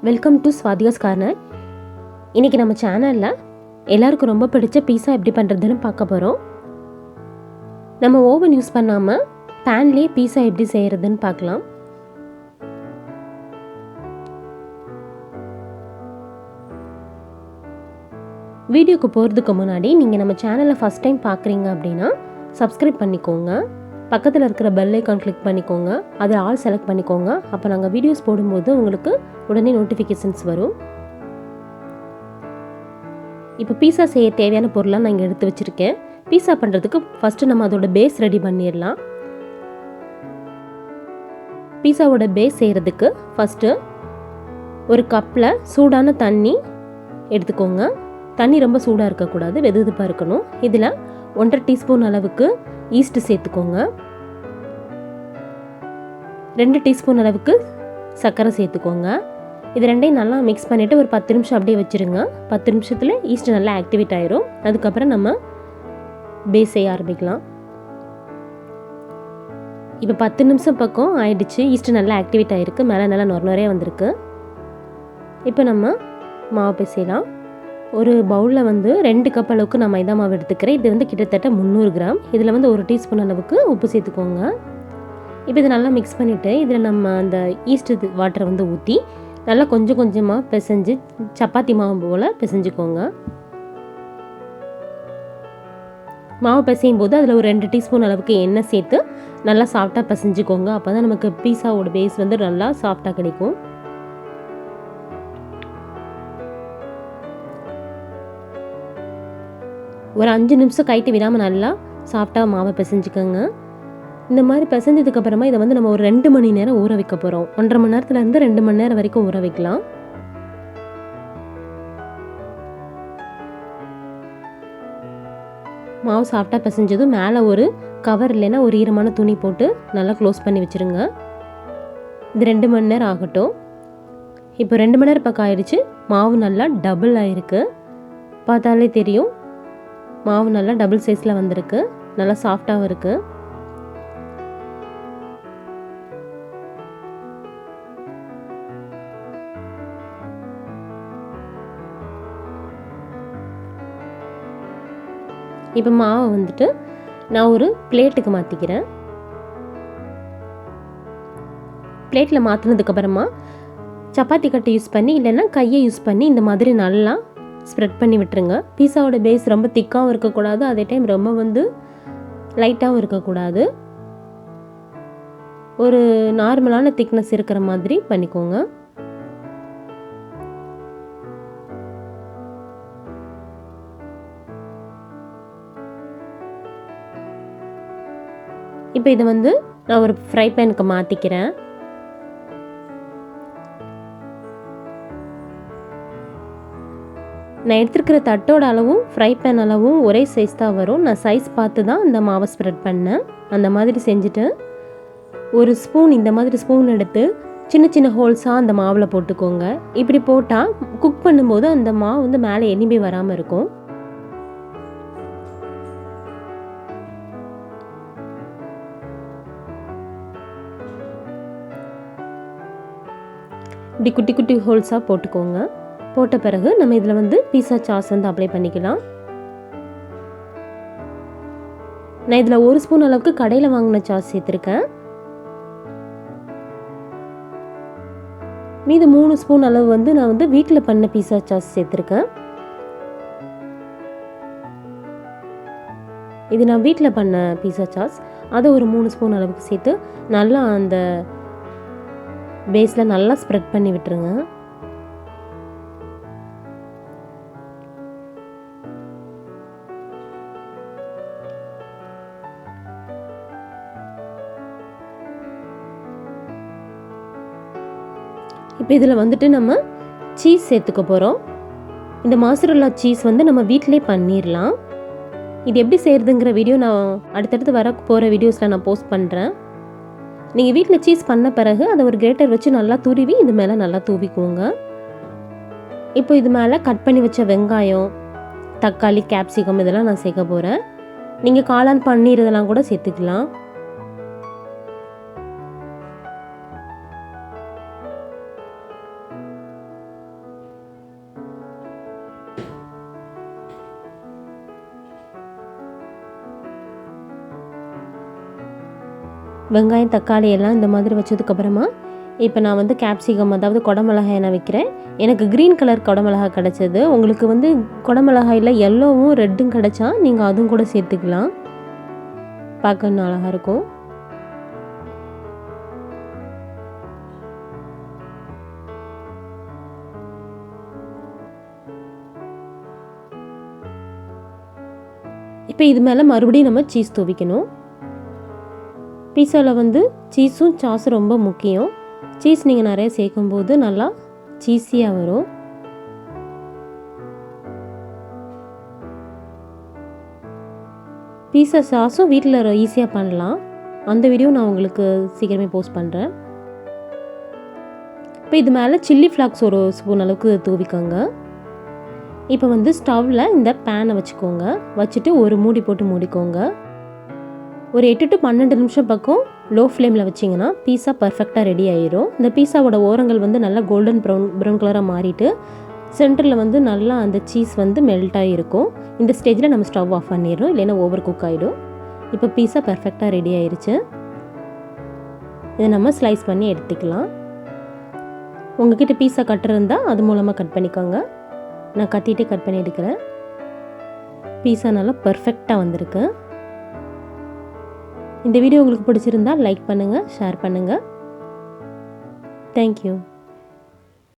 Welcome to ஸ்வாதிகாஸ் corner. இன்றைக்கி நம்ம சேனலில் எல்லாருக்கும் ரொம்ப பிடிச்ச பீஸா எப்படி பண்ணுறதுன்னு பார்க்க போகிறோம். நம்ம ஓவன் யூஸ் பண்ணாமல் பேன்லேயே பீஸா எப்படி செய்கிறதுன்னு பார்க்கலாம். வீடியோக்கு போகிறதுக்கு முன்னாடி நீங்கள் நம்ம சேனலை ஃபஸ்ட் டைம் பார்க்குறீங்க அப்படின்னா சப்ஸ்கிரைப் பண்ணிக்கோங்க. பக்கத்தில் இருக்கிற பெல் ஐக்கான் கிளிக் பண்ணிக்கோங்க. அதை ஆல் செலக்ட் பண்ணிக்கோங்க. அப்போ நாங்கள் வீடியோஸ் போடும்போது உங்களுக்கு உடனே நோட்டிஃபிகேஷன்ஸ் வரும். இப்போ பீஸா செய்ய தேவையான பொருளாக நான் இங்கே எடுத்து வச்சுருக்கேன். பீஸா பண்ணுறதுக்கு ஃபஸ்ட்டு நம்ம அதோட பேஸ் ரெடி பண்ணிடலாம். பீஸாவோட பேஸ் செய்கிறதுக்கு ஃபஸ்ட்டு ஒரு கப்பில் சூடான தண்ணி எடுத்துக்கோங்க. தண்ணி ரொம்ப சூடாக இருக்கக்கூடாது, வெதுவெதுப்பாக இருக்கணும். இதில் 1.5 டீஸ்பூன் அளவுக்கு ஈஸ்ட்டு சேர்த்துக்கோங்க. 2 டீஸ்பூன் அளவுக்கு சர்க்கரை சேர்த்துக்கோங்க. இது ரெண்டையும் நல்லா மிக்ஸ் பண்ணிவிட்டு ஒரு 10 நிமிஷம் அப்படியே வச்சுருங்க. 10 நிமிஷத்தில் ஈஸ்ட்டு நல்லா ஆக்டிவேட் ஆயிரும். அதுக்கப்புறம் நம்ம பேஸ் செய்ய ஆரம்பிக்கலாம். இப்போ 10 நிமிஷம் பக்கம் ஆயிடுச்சு. ஈஸ்ட்டு நல்லா ஆக்டிவேட் ஆகிருக்கு. மேலே நல்லா நொறைய வந்திருக்கு. இப்போ நம்ம மாவு பிசையலாம். ஒரு பவுலில் 2 கப் அளவுக்கு நான் மைதா மாவு எடுத்துக்கிறேன். இது கிட்டத்தட்ட 300 கிராம். இதில் 1 டீஸ்பூன் அளவுக்கு உப்பு சேர்த்துக்கோங்க. இப்போ இதை நல்லா மிக்ஸ் பண்ணிவிட்டு இதில் நம்ம அந்த ஈஸ்ட்டு வாட்டரை ஊற்றி நல்லா கொஞ்சம் கொஞ்சமாக பிசைஞ்சு சப்பாத்தி மாவு போல் பிசைஞ்சுக்கோங்க. மாவு பிசையும் போது அதில் ஒரு 2 டீஸ்பூன் அளவுக்கு எண்ணெய் சேர்த்து நல்லா சாஃப்டாக பிசைஞ்சுக்கோங்க. அப்போ தான் நமக்கு பீஸாவோட பேஸ் நல்லா சாஃப்டாக கிடைக்கும். ஒரு 5 நிமிஷம் கைட்டு விடாமல் நல்லா சாஃப்டாக மாவை பிசைஞ்சுக்கோங்க. இந்த மாதிரி பிசைஞ்சதுக்கப்புறமா இதை நம்ம ஒரு 2 மணி நேரம் ஊற வைக்க போகிறோம். 1.5 மணி நேரத்துலேருந்து 2 மணி நேரம் வரைக்கும் ஊற வைக்கலாம். மாவு சாஃப்டாக பிசைஞ்சதும் மேலே ஒரு கவர் இல்லைன்னா ஒரு ஈரமான துணி போட்டு நல்லா க்ளோஸ் பண்ணி வச்சுருங்க. இது 2 மணி நேரம் ஆகட்டும். இப்போ 2 மணி நேரம் பக்கம் ஆயிடுச்சு. மாவு நல்லா டபுள் ஆகிருக்கு. பார்த்தாலே தெரியும், மாவு நல்லா டபுள் சைஸில் வந்திருக்கு. நல்லா சாஃப்டாகவும் இருக்குது. இப்போ மாவை நான் ஒரு பிளேட்டுக்கு மாற்றிக்கிறேன். பிளேட்டில் மாற்றினதுக்கப்புறமா சப்பாத்தி கட்டை யூஸ் பண்ணி இல்லைன்னா கையை யூஸ் பண்ணி இந்த மாதிரி நல்லா ஸ்ப்ரெட் பண்ணி விட்டுருங்க. பீஸாவோட பேஸ் ரொம்ப திக்காகவும் இருக்கக்கூடாது, அதே டைம் ரொம்ப லைட்டாகவும் இருக்கக்கூடாது. ஒரு நார்மலான திக்னஸ் இருக்கிற மாதிரி பண்ணிக்கோங்க. இப்போ இதை நான் ஒரு ஃப்ரை பேனுக்கு மாற்றிக்கிறேன். நான் எடுத்துருக்கிற தட்டோட அளவும் ஃப்ரை பேன் அளவும் ஒரே சைஸ் தான் வரும். நான் சைஸ் பார்த்து தான் அந்த மாவை ஸ்ப்ரெட் பண்ணேன். அந்த மாதிரி செஞ்சுட்டு ஒரு ஸ்பூன், இந்த மாதிரி ஸ்பூன் எடுத்து சின்ன சின்ன ஹோல்ஸாக அந்த மாவில் போட்டுக்கோங்க. இப்படி போட்டால் குக் பண்ணும்போது அந்த மாவு மேலே எலும்பி வராமல் இருக்கும். இப்படி குட்டி குட்டி ஹோல்ஸாக போட்டுக்கோங்க. போட்ட பிறகு நம்ம இதில் பீஸா சாஸ் அப்ளை பண்ணிக்கலாம். நான் இதில் 1 ஸ்பூன் அளவுக்கு கடையில் வாங்கின சாஸ் சேர்த்துருக்கேன். மீது 3 ஸ்பூன் அளவு நான் வீட்டில் பண்ண பீஸா சாஸ் சேர்த்துருக்கேன். இது நான் வீட்டில் பண்ண பீஸா சாஸ். அதை ஒரு 3 ஸ்பூன் அளவுக்கு சேர்த்து நல்லா அந்த பேஸில் நல்லா ஸ்ப்ரெட் பண்ணி விட்டுருங்க. இப்போ இதில் நம்ம சீஸ் சேர்த்துக்க போகிறோம். இந்த மொசரெல்லா சீஸ் நம்ம வீட்டிலே பண்ணிடலாம். இது எப்படி செய்கிறதுங்கிற வீடியோ நான் அடுத்தடுத்து வர போகிற வீடியோஸில் நான் போஸ்ட் பண்ணுறேன். நீங்கள் வீட்டில் சீஸ் பண்ண பிறகு அதை ஒரு கிரேட்டர் வச்சு நல்லா துருவி இது மேலே நல்லா தூவிக்குவோங்க. இப்போ இது மேலே கட் பண்ணி வச்ச வெங்காயம், தக்காளி, கேப்சிகம் இதெல்லாம் நான் சேர்க்க போகிறேன். நீங்கள் காளான் பன்னீர் இதெல்லாம் கூட சேர்த்துக்கலாம். வெங்காயம் தக்காளி எல்லாம் இந்த மாதிரி வச்சதுக்கப்புறமா இப்போ நான் வந்து கேப்சிகம் அதாவது குடமிளகாய் நான் வைக்கிறேன். எனக்கு க்ரீன் கலர் குடமிளகாய் கிடச்சது. உங்களுக்கு வந்து குடமிளகாயில் எல்லோவும் ரெட்டும் கிடச்சா நீங்கள் அதுவும் கூட சேர்த்துக்கலாம். பார்க்க இன்னும் அழகாக இருக்கும். இப்போ இது மேலே மறுபடியும் நம்ம சீஸ் தூவிக்கணும். பீஸாவில் வந்து சீஸும் சாஸும் ரொம்ப முக்கியம். சீஸ் நீங்கள் நிறைய சேர்க்கும்போது நல்லா சீஸியாக வரும். பீஸா சாஸும் வீட்டில் ஈஸியாக பண்ணலாம். அந்த வீடியோ நான் உங்களுக்கு சீக்கிரமே போஸ்ட் பண்ணுறேன். இப்போ இது மேலே சில்லி ஃப்ளாக்ஸ் ஒரு ஸ்பூன் அளவுக்கு தூவிக்கோங்க. இப்போ வந்து ஸ்டவ்வில் இந்த பேனை வச்சுக்கோங்க. வச்சுட்டு ஒரு மூடி போட்டு மூடிக்கோங்க. ஒரு 8 to 12 நிமிஷம் பக்கம் லோ ஃப்ளேமில் வச்சிங்கன்னா பீஸா பர்ஃபெக்டாக ரெடி ஆயிரும். இந்த பீஸாவோட ஓரங்கள் வந்து நல்லா கோல்டன் ப்ரௌன் கலராக மாறிட்டு சென்டரில் வந்து நல்லா அந்த சீஸ் வந்து மெல்ட் ஆகிருக்கும். இந்த ஸ்டேஜில் நம்ம ஸ்டவ் ஆஃப் பண்ணிடணும், இல்லைன்னா ஓவர் குக் ஆகிடும். இப்போ பீஸா பர்ஃபெக்டாக ரெடி ஆயிடுச்சு. இதை நம்ம ஸ்லைஸ் பண்ணி எடுத்துக்கலாம். உங்ககிட்ட பீஸா கட்டர் இருந்தால் அது மூலமாக கட் பண்ணிக்கோங்க. நான் கத்திட்டே கட் பண்ணி எடுக்கிறேன். பீஸா நல்லா பர்ஃபெக்டாக வந்திருக்கு. இந்த வீடியோ உங்களுக்கு பிடிச்சிருந்தா லைக் பண்ணுங்கள், ஷேர் பண்ணுங்கள். தேங்க்யூ.